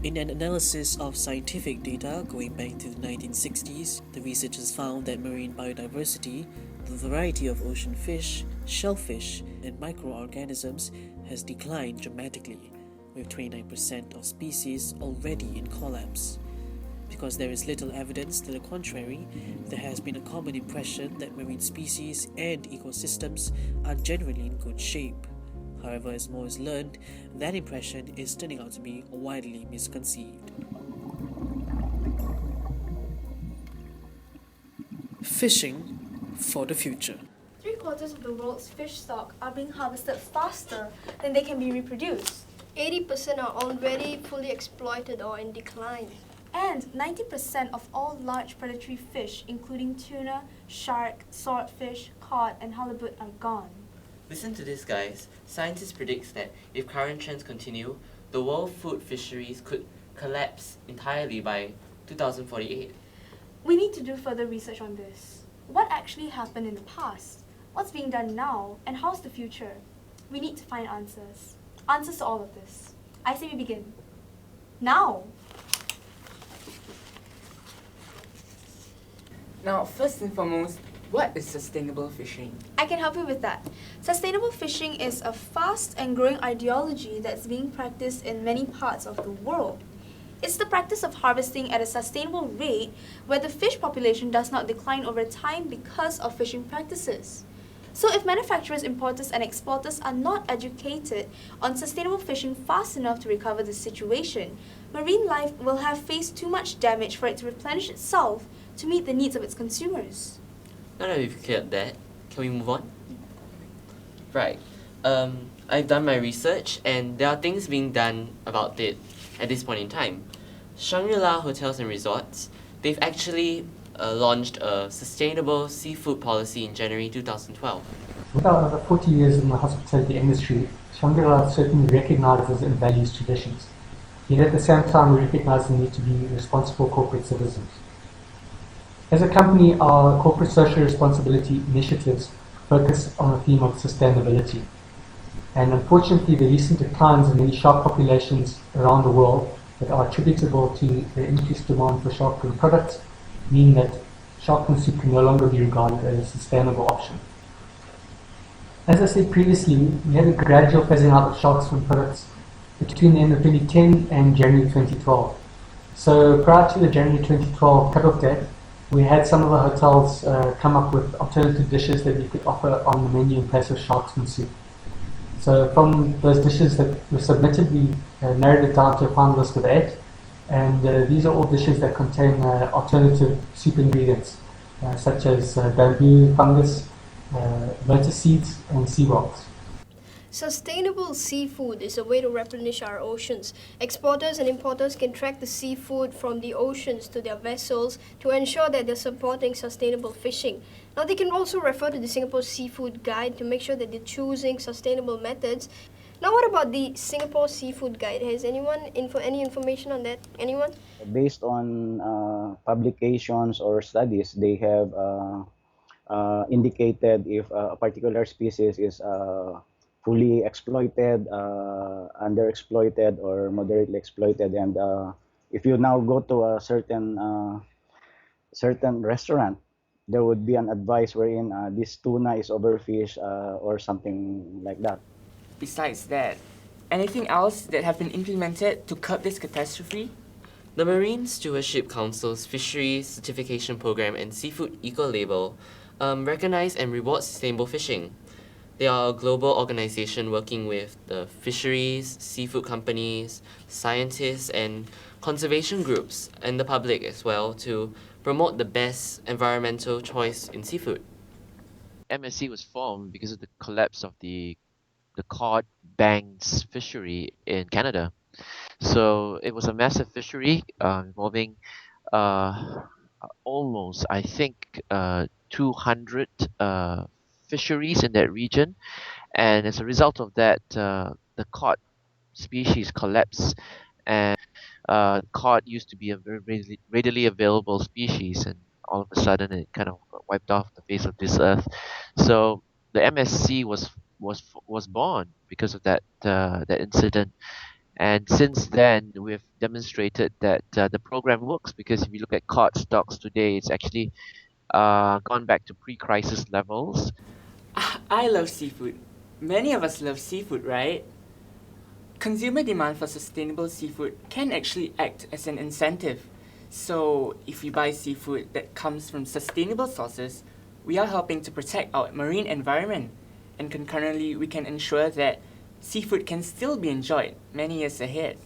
In an analysis of scientific data going back to the 1960s, the researchers found that marine biodiversity, the variety of ocean fish, shellfish, and microorganisms has declined dramatically, with 29% of species already in collapse. Because there is little evidence to the contrary, there has been a common impression that marine species and ecosystems are generally in good shape. However, as more is learned, that impression is turning out to be widely misconceived. Fishing for the future. Three-quarters of the world's fish stock are being harvested faster than they can be reproduced. 80% are already fully exploited or in decline. And 90% of all large predatory fish, including tuna, shark, swordfish, cod, and halibut, are gone. Listen to this, guys. Scientists predict that if current trends continue, the world food fisheries could collapse entirely by 2048. We need to do further research on this. What actually happened in the past? What's being done now? And how's the future? We need to find answers. Answers to all of this. I say we begin. Now! Now, first and foremost, what is sustainable fishing? I can help you with that. Sustainable fishing is a fast and growing ideology that's being practiced in many parts of the world. It's the practice of harvesting at a sustainable rate where the fish population does not decline over time because of fishing practices. So if manufacturers, importers, and exporters are not educated on sustainable fishing fast enough to recover the situation, marine life will have faced too much damage for it to replenish itself to meet the needs of its consumers. Now that we've cleared that, can we move on? Right. I've done my research and there are things being done about it at this point in time. Shangri-La Hotels and Resorts, they've actually launched a sustainable seafood policy in January 2012. With our over 40 years in the hospitality industry, Shangri-La certainly recognizes and values traditions. Yet at the same time, we recognize the need to be responsible corporate citizens. As a company, our corporate social responsibility initiatives focus on the theme of sustainability. And unfortunately, the recent declines in many shark populations around the world that are attributable to the increased demand for shark-fin products mean that shark fin soup can no longer be regarded as a sustainable option. As I said previously, we had a gradual phasing out of shark fin products between the end of 2010 and January 2012. So prior to the January 2012 cutoff date, we had some of the hotels come up with alternative dishes that we could offer on the menu in place of shark fin soup. So from those dishes that were submitted, we narrowed it down to a final list of 8. And these are all dishes that contain alternative soup ingredients, such as bamboo fungus, lotus seeds, and sea rocks. Sustainable seafood is a way to replenish our oceans. Exporters and importers can track the seafood from the oceans to their vessels to ensure that they're supporting sustainable fishing. Now, they can also refer to the Singapore Seafood Guide to make sure that they're choosing sustainable methods. Now, what about the Singapore Seafood Guide? Has anyone any information on that? Anyone? Based on publications or studies, they have indicated if a particular species is fully exploited, underexploited, or moderately exploited. And if you now go to a certain restaurant, there would be an advice wherein this tuna is overfished or something like that. Besides that, anything else that have been implemented to curb this catastrophe? The Marine Stewardship Council's Fisheries Certification Program and Seafood Eco-Label recognize and reward sustainable fishing. They are a global organization working with the fisheries, seafood companies, scientists, and conservation groups, and the public as well, to promote the best environmental choice in seafood. MSC was formed because of the collapse of the cod banks fishery in Canada. So it was a massive fishery involving almost, I think, 200 fisheries in that region, and as a result of that, the cod species collapsed, and cod used to be a very readily available species, and all of a sudden it kind of got wiped off the face of this earth. So the MSC was born because of that incident, And since then, we've demonstrated that the program works, because if you look at cod stocks today, it's actually gone back to pre-crisis levels. I love seafood. Many of us love seafood, right? Consumer demand for sustainable seafood can actually act as an incentive. So, if we buy seafood that comes from sustainable sources, we are helping to protect our marine environment. And concurrently, we can ensure that seafood can still be enjoyed many years ahead.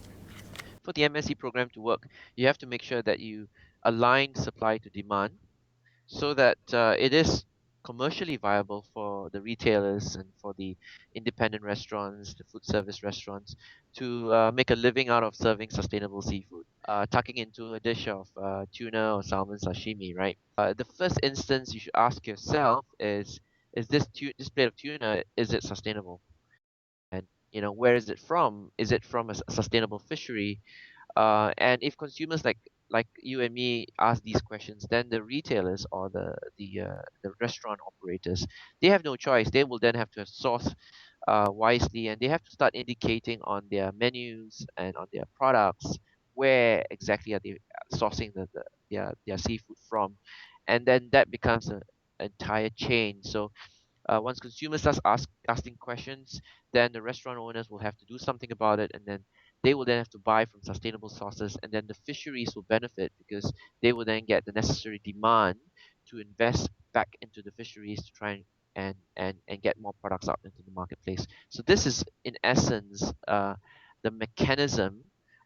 For the MSc program to work, you have to make sure that you align supply to demand, so that it is commercially viable for the retailers and for the independent restaurants, the food service restaurants, to make a living out of serving sustainable seafood, tucking into a dish of tuna or salmon sashimi, right? The first instance you should ask yourself is this plate of tuna, is it sustainable? And where is it from? Is it from a sustainable fishery? And if consumers like you and me ask these questions, then the retailers or the restaurant operators, they have no choice. They will then have to source wisely, and they have to start indicating on their menus and on their products where exactly are they sourcing their seafood from, and then that becomes an entire chain. So once consumers start asking questions, then the restaurant owners will have to do something about it, and then they will then have to buy from sustainable sources, and then the fisheries will benefit, because they will then get the necessary demand to invest back into the fisheries to try and get more products out into the marketplace. So this is in essence the mechanism,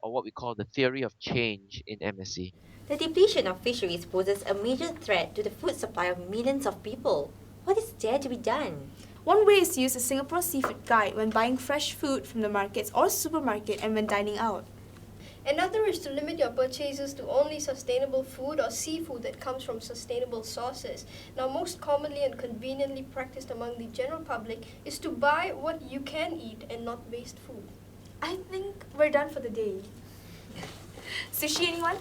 or what we call the theory of change in MSc. The depletion of fisheries poses a major threat to the food supply of millions of people. What is there to be done? One way is to use a Singapore Seafood Guide when buying fresh food from the markets or supermarket and when dining out. Another is to limit your purchases to only sustainable food or seafood that comes from sustainable sources. Now, most commonly and conveniently practiced among the general public is to buy what you can eat and not waste food. I think we're done for the day. Sushi, anyone?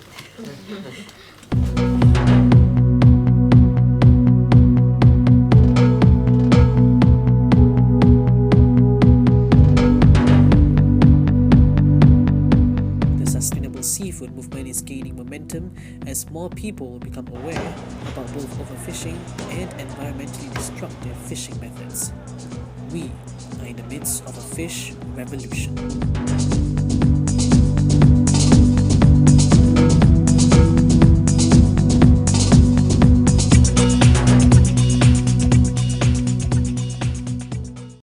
Seafood movement is gaining momentum as more people become aware about both overfishing and environmentally destructive fishing methods. We are in the midst of a fish revolution.